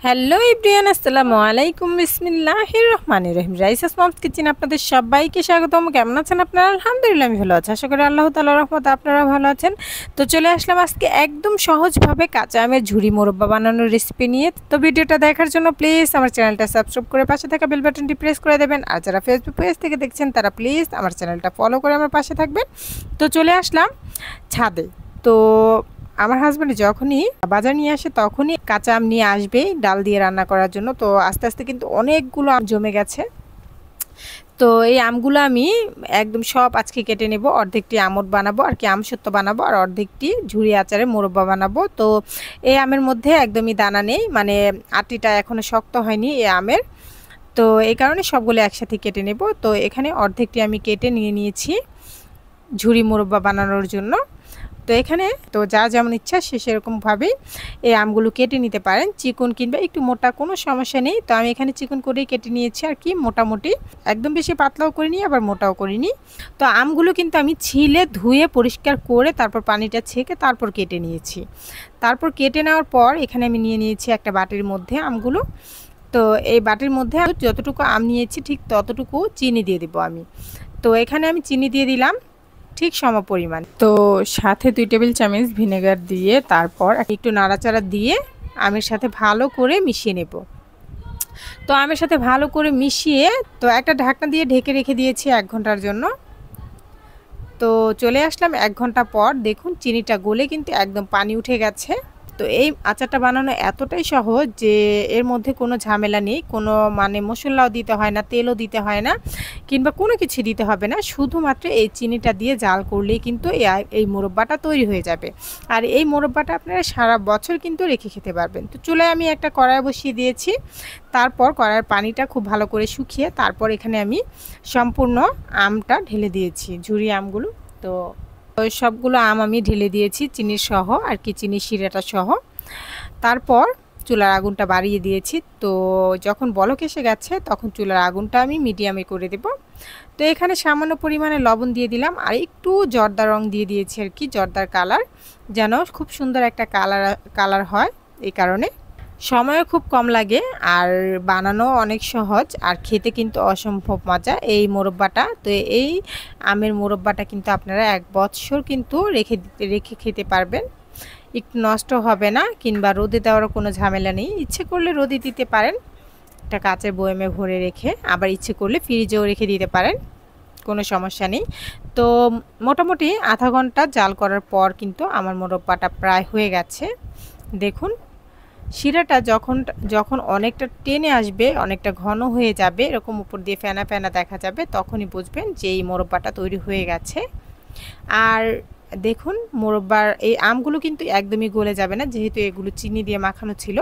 Hello everyone, আসসালামু আলাইকুম। বিসমিল্লাহির রহমানির রহিম। রাইসাস মমস কিচেন আপনাদের সবাইকে স্বাগতম। কেমন আছেন আপনারা? আলহামদুলিল্লাহ আমি ভালো আছি। আশা করি আল্লাহ তাআলার রহমতে আপনারা ভালো আছেন। তো চলে আসলাম আজকে একদম সহজভাবে কাঁচা আমের ঝুরি মোরব্বা বানানোর রেসিপি নিয়ে। তো ভিডিওটা দেখার জন্য প্লিজ আমার চ্যানেলটা সাবস্ক্রাইব করে পাশে থাকা বেল বাটনটি প্রেস করে দেবেন। আর যারা ফেসবুক পেজ থেকে দেখছেন তারা প্লিজ আমার চ্যানেলটা ফলো করে আমার পাশে থাকবেন। তো চলে আসলাম ছাদে। তো আমার হাজব্যান্ড যখনই বাজার নিয়ে আসে তখনই কাঁচা আম নিয়ে আসবে ডাল দিয়ে রান্না করার জন্য। তো আস্তে আস্তে কিন্তু অনেকগুলো আম জমে গেছে। তো এই আমগুলো আমি একদম সব আজকে কেটে নেব। অর্ধেকটি আমট বানাবো আর কি আমসত্ব বানাবো, আর অর্ধেকটি ঝুরি আচারে মোরব্বা বানাবো। তো এই আমের মধ্যে একদমই দানা নেই, মানে আটিটা এখনও শক্ত হয়নি এই আমের। তো এই কারণে সবগুলো একসাথে কেটে নেব। তো এখানে অর্ধেকটি আমি কেটে নিয়ে নিয়েছি ঝুরি মোরব্বা বানানোর জন্য। তো এখানে তো যার যেমন ইচ্ছা সে সেরকমভাবেই এই আমগুলো কেটে নিতে পারেন, চিকন কিংবা একটু মোটা কোনো সমস্যা নেই। তো আমি এখানে চিকন করেই কেটে নিয়েছি আর কি, মোটামুটি একদম বেশি পাতলাও করিনি আবার মোটাও করিনি। তো আমগুলো কিন্তু আমি ছিলে ধুয়ে পরিষ্কার করে তারপর পানিটা ছেঁকে তারপর কেটে নিয়েছি। তারপর কেটে নেওয়ার পর এখানে আমি নিয়ে নিয়েছি একটা বাটির মধ্যে আমগুলো। তো এই বাটির মধ্যে যতটুকু আম নিয়েছি ঠিক ততটুকু চিনি দিয়ে দেবো আমি। তো এখানে আমি চিনি দিয়ে দিলাম ঠিক সমপরিমাণ। তো সাথে 2 টেবিল চামচ ভিনেগার দিয়ে তারপর একটু নাড়াচাড়া দিয়ে আমের সাথে ভালো করে মিশিয়ে নেব। তো আমের সাথে ভালো করে মিশিয়ে তো একটা ঢাকনা দিয়ে ঢেকে রেখে দিয়েছি 1 ঘন্টার জন্য। তো চলে আসলাম 1 ঘন্টা পর। দেখুন চিনিটা গলে কিন্তু একদম পানি উঠে গেছে। তো এই আচারটা বানানো এতটাই সহজ যে এর মধ্যে কোনো ঝামেলা নেই, কোনো মানে মশলাও দিতে হয় না, তেলও দিতে হয় না, কিংবা কোনো কিছু দিতে হবে না। শুধুমাত্র এই চিনিটা দিয়ে জাল করলেই কিন্তু এই মোরব্বাটা তৈরি হয়ে যাবে। আর এই মোরব্বাটা আপনারা সারা বছর কিন্তু রেখে খেতে পারবেন। তো চুলায় আমি একটা কড়াই বসিয়ে দিয়েছি। তারপর কড়াইয়ের পানিটা খুব ভালো করে শুকিয়ে তারপর এখানে আমি সম্পূর্ণ আমটা ঢেলে দিয়েছি, ঝুরি আমগুলো। তো সবগুলো আম আমি ঢেলে দিয়েছি চিনির সহ আর কি, চিনির শিরাটা সহ। তারপর চুলার আগুনটা বাড়িয়ে দিয়েছি। তো যখন বলক এসে গেছে তখন চুলার আগুনটা আমি মিডিয়ামে করে দেব। তো এখানে সামান্য পরিমাণে লবণ দিয়ে দিলাম আর একটু জর্দা রং দিয়ে দিয়েছি আর কি, জর্দার কালার, যেন খুব সুন্দর একটা কালার হয়। এই কারণে সময়ও খুব কম লাগে আর বানানো অনেক সহজ, আর খেতে কিন্তু অসম্ভব মজা এই মোরব্বাটা। তো এই আমের মোরব্বাটা কিন্তু আপনারা 1 বছর কিন্তু রেখে খেতে পারবেন, একটু নষ্ট হবে না, কিংবা রোদে দেওয়ার কোনো ঝামেলা নেই। ইচ্ছে করলে রোদে দিতে পারেন একটা কাচের বয়ামে ভরে রেখে, আবার ইচ্ছে করলে ফ্রিজেও রেখে দিতে পারেন, কোনো সমস্যা নেই। তো মোটামুটি আধা ঘন্টা জাল করার পর কিন্তু আমার মোরব্বাটা প্রায় হয়ে গেছে। দেখুন শিরাটা যখন অনেকটা টেনে আসবে, অনেকটা ঘন হয়ে যাবে, এরকম উপর দিয়ে ফেনা ফেনা দেখা যাবে, তখনই বুঝবেন যে এই মোরব্বাটা তৈরি হয়ে গেছে। আর দেখুন মোরব্বার এই আমগুলো কিন্তু একদমই গলে যাবে না, যেহেতু এগুলো চিনি দিয়ে মাখানো ছিল।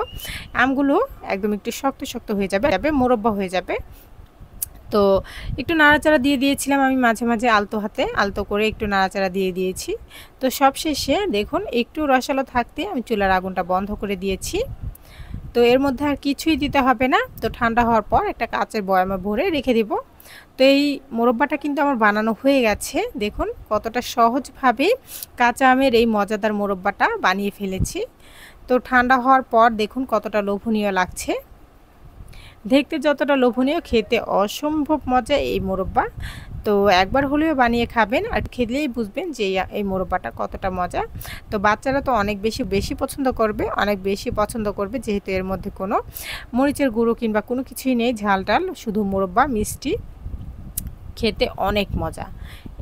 আমগুলো একদম একটু শক্ত শক্ত হয়ে যাবে, মোরব্বা হয়ে যাবে। তো একটু নাড়াচাড়া দিয়ে দিয়েছিলাম আমি মাঝে মাঝে আলতো হাতে, আলতো করে একটু নাড়াচাড়া দিয়ে দিয়েছি। তো সব শেষে দেখুন একটু রসালো থাকতে আমি চুলার আগুনটা বন্ধ করে দিয়েছি। তো এর মধ্যে আর কিছুই দিতে হবে না। তো ঠান্ডা হওয়ার পর একটা কাচের বয়ামে ভরে রেখে দিব। তো এই মোরব্বাটা কিন্তু আমার বানানো হয়ে গেছে। দেখুন কতটা সহজভাবে কাঁচা আমের এই মজাদার মোরব্বাটা বানিয়ে ফেলেছি। তো ঠান্ডা হওয়ার পর দেখুন কতটা লোভনীয় লাগছে, দেখতে যতটা লোভনীয় খেতে অসম্ভব মজা এই মোরব্বা। তো একবার হলেও বানিয়ে খাবেন, আর খেলেই বুঝবেন যে এই মোরব্বাটা কতটা মজা। তো বাচ্চারা তো অনেক বেশি পছন্দ করবে, যেহেতু এর মধ্যে কোনো মরিচের গুঁড়ো কিংবা কোনো কিছুই নেই, ঝাল টাল, শুধু মোরব্বা মিষ্টি, খেতে অনেক মজা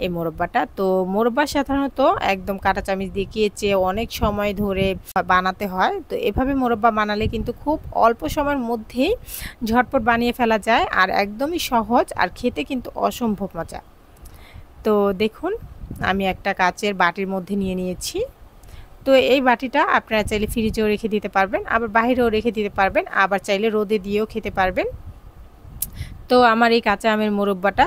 এই মোরব্বাটা। তো মোরব্বা সাধারণত একদম কাঁটা চামচ দিয়ে কেচে অনেক সময় ধরে বানাতে হয়। তো এভাবে মোরব্বা বানালে কিন্তু খুব অল্প সময়ের মধ্যেই ঝটপট বানিয়ে ফেলা যায়, আর একদমই সহজ, আর খেতে কিন্তু অসম্ভব মজা। তো দেখুন আমি একটা কাচের বাটির মধ্যে নিয়ে নিয়েছি। তো এই বাটিটা আপনারা চাইলে ফ্রিজেও রেখে দিতে পারবেন, আবার বাইরেও রেখে দিতে পারবেন, আবার চাইলে রোদে দিয়েও খেতে পারবেন। তো আমার এই কাঁচা আমের মোরব্বাটা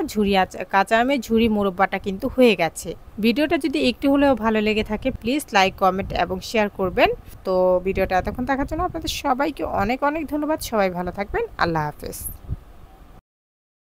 কাঁচা আমের ঝুরি মোরব্বাটা কিন্তু হয়ে গেছে। ভিডিওটা যদি একটু হলেও ভালো লেগে থাকে প্লিজ লাইক, কমেন্ট এবং শেয়ার করবেন। তো ভিডিওটা এতক্ষণ দেখার জন্য আপনাদের সবাইকে অনেক অনেক ধন্যবাদ। সবাই ভালো থাকবেন। আল্লাহ হাফেজ।